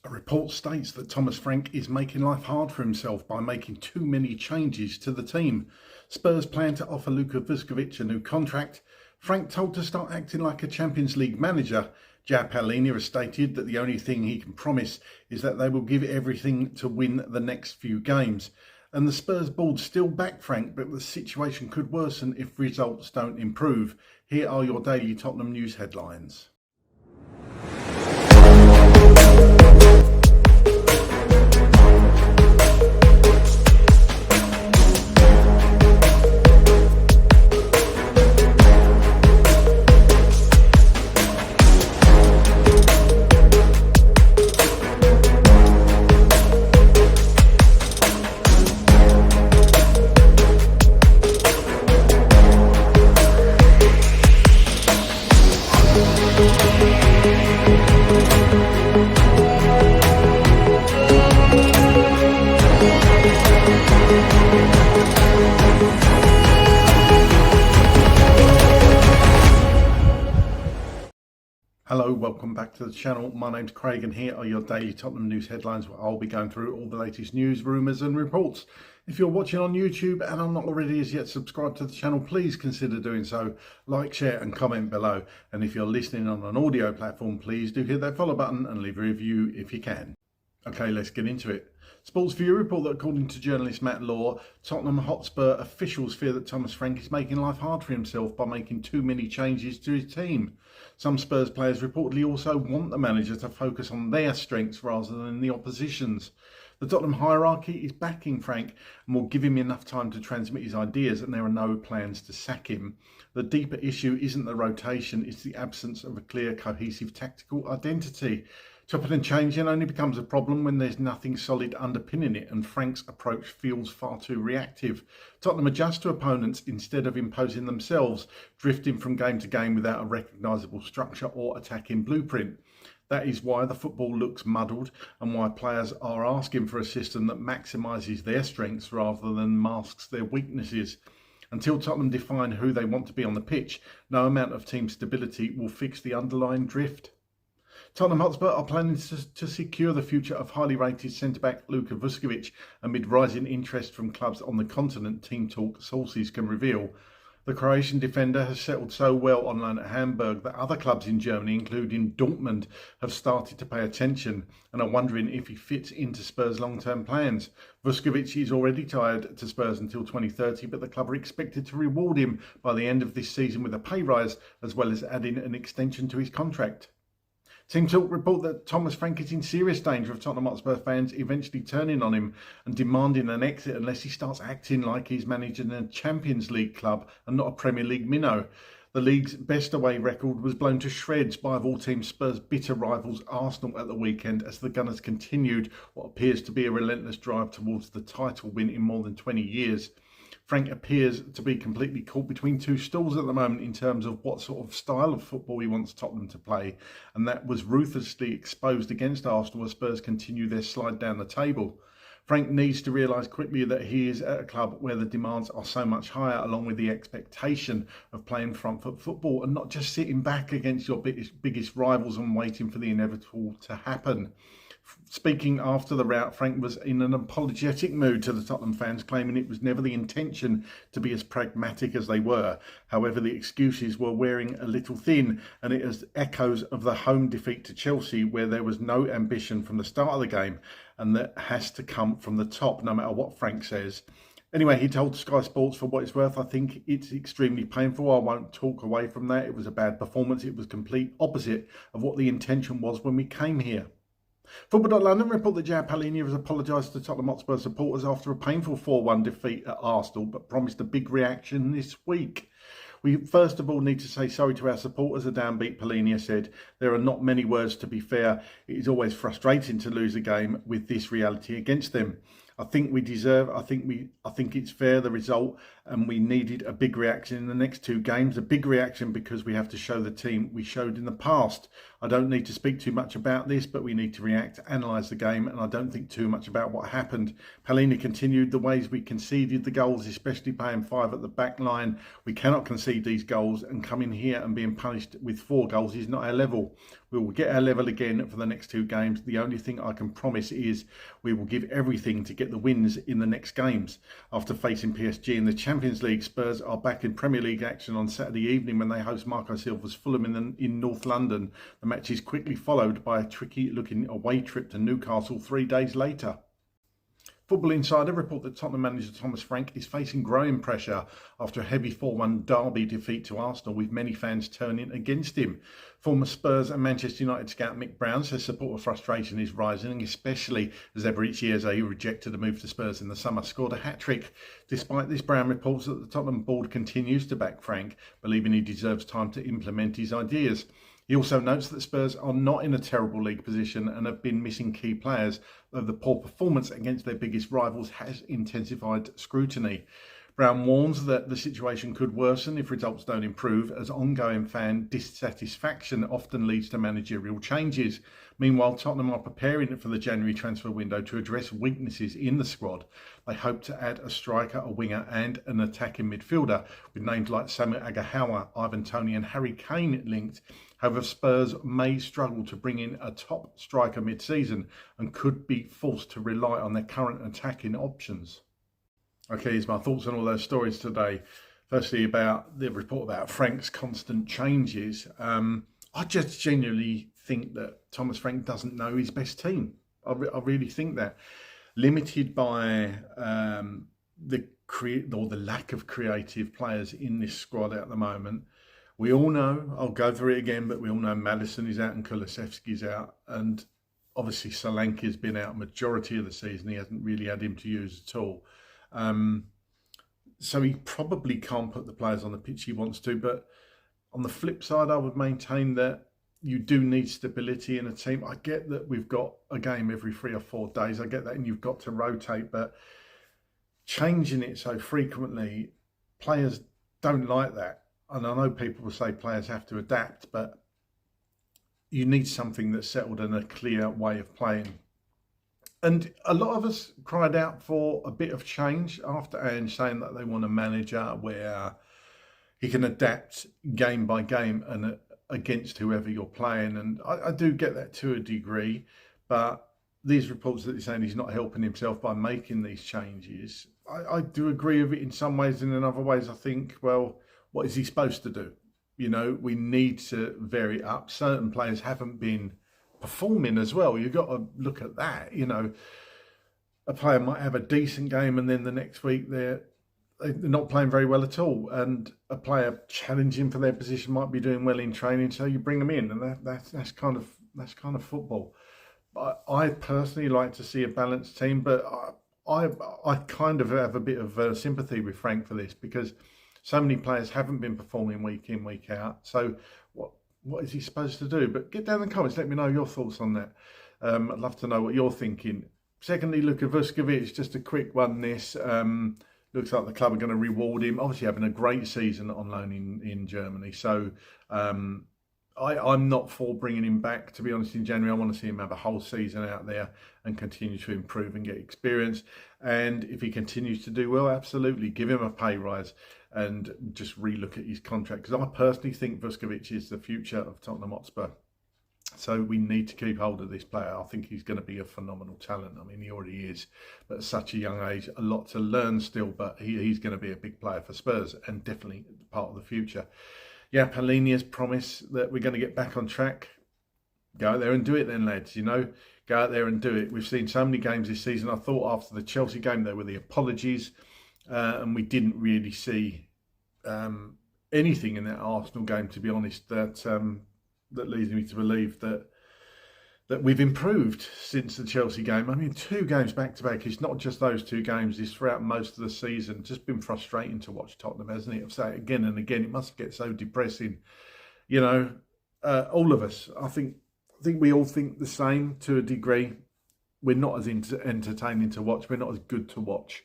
A report states that Thomas Frank is making life hard for himself by making too many changes to the team. Spurs plan to offer Luca Vuskovic a new contract. Frank told to start acting like a Champions League manager. Palini has stated that the only thing he can promise is that they will give everything to win the next few games. And the Spurs board still back Frank, but the situation could worsen if results don't improve. Here are your daily Tottenham news headlines. Hello, welcome back to the channel. My name's Craig and here are your daily Tottenham news headlines where I'll be going through all the latest news, rumours and reports. If you're watching on YouTube and are not already as yet subscribed to the channel, please consider doing so. Like, share and comment below. And if you're listening on an audio platform, please do hit that follow button and leave a review if you can. Okay, let's get into it. Sports View report that according to journalist Matt Law, Tottenham Hotspur officials fear that Thomas Frank is making life hard for himself by making too many changes to his team. Some Spurs players reportedly also want the manager to focus on their strengths rather than the opposition's. The Tottenham hierarchy is backing Frank and will give him enough time to transmit his ideas, and there are no plans to sack him. The deeper issue isn't the rotation, it's the absence of a clear, cohesive tactical identity. Chopping and changing only becomes a problem when there's nothing solid underpinning it, and Frank's approach feels far too reactive. Tottenham adjust to opponents instead of imposing themselves, drifting from game to game without a recognisable structure or attacking blueprint. That is why the football looks muddled and why players are asking for a system that maximises their strengths rather than masks their weaknesses. Until Tottenham define who they want to be on the pitch, no amount of team stability will fix the underlying drift. Tottenham Hotspur are planning to secure the future of highly rated centre-back Luca Vuskovic amid rising interest from clubs on the continent, Team Talk sources can reveal. The Croatian defender has settled so well on loan at Hamburg that other clubs in Germany, including Dortmund, have started to pay attention and are wondering if he fits into Spurs' long-term plans. Vuskovic is already tied to Spurs until 2030, but the club are expected to reward him by the end of this season with a pay rise, as well as adding an extension to his contract. Team Talk report that Thomas Frank is in serious danger of Tottenham Hotspur fans eventually turning on him and demanding an exit unless he starts acting like he's managing a Champions League club and not a Premier League minnow. The league's best away record was blown to shreds by, of all teams, Spurs' bitter rivals Arsenal at the weekend as the Gunners continued what appears to be a relentless drive towards the title win in more than 20 years. Frank appears to be completely caught between two stools at the moment in terms of what sort of style of football he wants Tottenham to play, and that was ruthlessly exposed against Arsenal as Spurs continue their slide down the table. Frank needs to realise quickly that he is at a club where the demands are so much higher, along with the expectation of playing front foot football and not just sitting back against your biggest rivals and waiting for the inevitable to happen. Speaking after the rout, Frank was in an apologetic mood to the Tottenham fans, claiming it was never the intention to be as pragmatic as they were. However, the excuses were wearing a little thin, and it has echoes of the home defeat to Chelsea, where there was no ambition from the start of the game, and that has to come from the top, no matter what Frank says. Anyway, he told Sky Sports, for what it's worth, I think it's extremely painful. I won't talk away from that. It was a bad performance. It was complete opposite of what the intention was when we came here. Football.London report that Palhinha has apologised to Tottenham Hotspur supporters after a painful 4-1 defeat at Arsenal, but promised a big reaction this week. We first of all need to say sorry to our supporters, a downbeat Palini said. There are not many words, to be fair. It is always frustrating to lose a game with this reality against them. I think it's fair, the result, and we needed a big reaction in the next two games. A big reaction because we have to show the team we showed in the past. I don't need to speak too much about this, but we need to react, analyse the game, and I don't think too much about what happened. Palini continued the ways we conceded the goals, especially playing 5 at the back line. We cannot concede these goals, and coming here and being punished with 4 goals is not our level. We will get our level again for the next 2 games. The only thing I can promise is we will give everything to get the wins in the next games. After facing PSG in the Champions League, Spurs are back in Premier League action on Saturday evening when they host Marco Silva's Fulham in North London. The match is quickly followed by a tricky-looking away trip to Newcastle 3 days later. Football Insider report that Tottenham manager Thomas Frank is facing growing pressure after a heavy 4-1 derby defeat to Arsenal, with many fans turning against him. Former Spurs and Manchester United scout Mick Brown says supporter frustration is rising, especially as each year he rejected a move to Spurs in the summer, scored a hat-trick. Despite this, Brown reports that the Tottenham board continues to back Frank, believing he deserves time to implement his ideas. He also notes that Spurs are not in a terrible league position and have been missing key players, though the poor performance against their biggest rivals has intensified scrutiny. Brown warns that the situation could worsen if results don't improve, as ongoing fan dissatisfaction often leads to managerial changes. Meanwhile, Tottenham are preparing for the January transfer window to address weaknesses in the squad. They hope to add a striker, a winger and an attacking midfielder, with names like Samuel Agahawa, Ivan Toney and Harry Kane linked. However, Spurs may struggle to bring in a top striker mid-season and could be forced to rely on their current attacking options. Okay, here's my thoughts on all those stories today. Firstly, about the report about Frank's constant changes. I just genuinely think that Thomas Frank doesn't know his best team. I really think that. Limited by the lack of creative players in this squad at the moment. We all know, I'll go through it again, but we all know Maddison is out and Kulusevski's out. And obviously Solanke's been out majority of the season. He hasn't really had him to use at all. So he probably can't put the players on the pitch he wants to. But on the flip side, I would maintain that you do need stability in a team. I get that we've got a game every 3 or 4 days. I get that, and you've got to rotate. But changing it so frequently, players don't like that. And I know people will say players have to adapt, but you need something that's settled in a clear way of playing. And a lot of us cried out for a bit of change after Ange saying that they want a manager where he can adapt game by game and against whoever you're playing. And I do get that to a degree, but these reports that he's saying he's not helping himself by making these changes, I do agree with it in some ways, and in other ways I think, well, what is he supposed to do? You know, we need to vary up. Certain players haven't been performing as well. You've got to look at that. You know, a player might have a decent game and then the next week they're not playing very well at all. And a player challenging for their position might be doing well in training, so you bring them in, and that's kind of football. But I personally like to see a balanced team, but I kind of have a bit of sympathy with Frank for this, because so many players haven't been performing week in, week out. So what is he supposed to do? But get down in the comments, let me know your thoughts on that. I'd love to know what you're thinking. Secondly, Luca Vuskovic, just a quick one this. Looks like the club are going to reward him. Obviously having a great season on loan in Germany. So I'm not for bringing him back, to be honest, in January. I want to see him have a whole season out there and continue to improve and get experience. And if he continues to do well, absolutely, give him a pay rise and just relook at his contract. Because I personally think Vuskovic is the future of Tottenham Hotspur. So we need to keep hold of this player. I think he's going to be a phenomenal talent. I mean, he already is, but at such a young age, a lot to learn still. But he's going to be a big player for Spurs and definitely part of the future. Yeah, Palini has promised that we're going to get back on track. Go out there and do it then, lads, you know. Go out there and do it. We've seen so many games this season. I thought after the Chelsea game there were the apologies and we didn't really see anything in that Arsenal game, to be honest, that leads me to believe that we've improved since the Chelsea game. I mean, 2 games back-to-back. It's not just those 2 games. It's throughout most of the season. It's just been frustrating to watch Tottenham, hasn't it? I've said it again and again. It must get so depressing. You know, all of us, I think we all think the same to a degree. We're not as entertaining to watch. We're not as good to watch.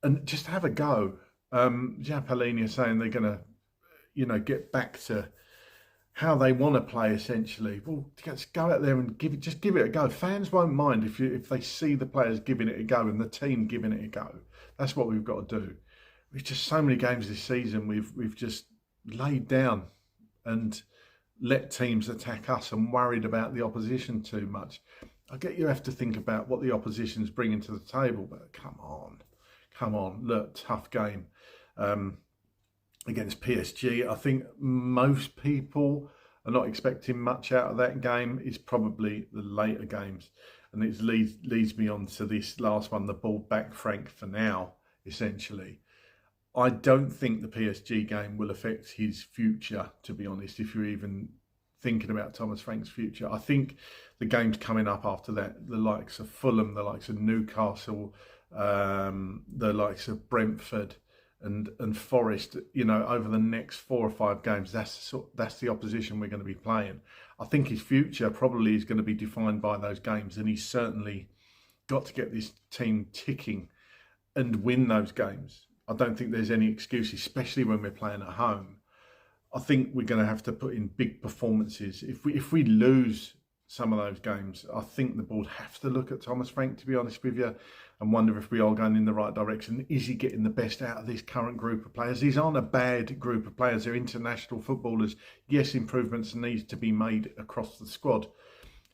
And just have a go. Palini is saying they're going to, you know, get back to how they want to play essentially. Well, just go out there and just give it a go. Fans won't mind if they see the players giving it a go and the team giving it a go. That's what we've got to do. We've just so many games this season we've just laid down and let teams attack us and worried about the opposition too much. I get you have to think about what the opposition's bringing to the table, but come on, look, tough game. Against PSG. I think most people are not expecting much out of that game. It's probably the later games. And it leads me on to this last one, the ball back Frank for now, essentially. I don't think the PSG game will affect his future, to be honest, if you're even thinking about Thomas Frank's future. I think the games coming up after that, the likes of Fulham, the likes of Newcastle, the likes of Brentford, and Forest, over the next 4 or 5 games, that's the opposition we're going to be playing. I think his future probably is going to be defined by those games, and he's certainly got to get this team ticking and win those games. I don't think there's any excuse, especially when we're playing at home. I think we're going to have to put in big performances. If we lose some of those games, I think the board have to look at Thomas Frank, to be honest with you, and wonder if we are going in the right direction. Is he getting the best out of this current group of players? These aren't a bad group of players. They're international footballers. Yes, improvements need to be made across the squad,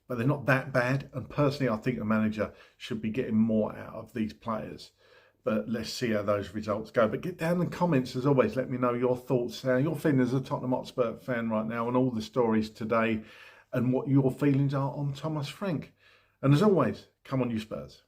but they're not that bad. And personally, I think the manager should be getting more out of these players. But let's see how those results go. But get down in the comments, as always. Let me know your thoughts, how you're feeling as a Tottenham Hotspur fan right now, and all the stories today, and what your feelings are on Thomas Frank. And as always, come on, you Spurs.